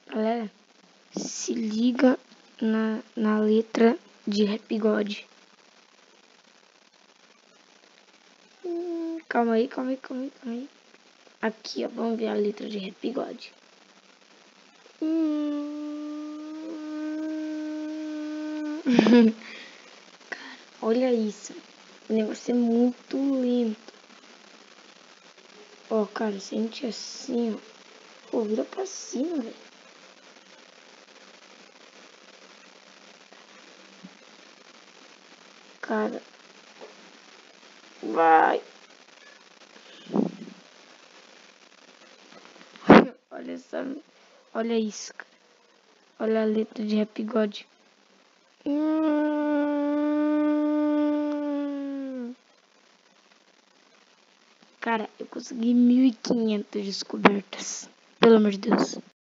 Galera, se liga na letra de Rap God. Calma aí. Aqui, ó, vamos ver a letra de Rap God. Cara, olha isso. O negócio é muito lento. Ó, cara, sente assim, ó. Pô, vira pra cima, velho. Cara. Vai. Olha só. Olha isso, cara. Olha a letra de Rap God. Cara, eu consegui 1.500 descobertas. Pelo amor de Deus.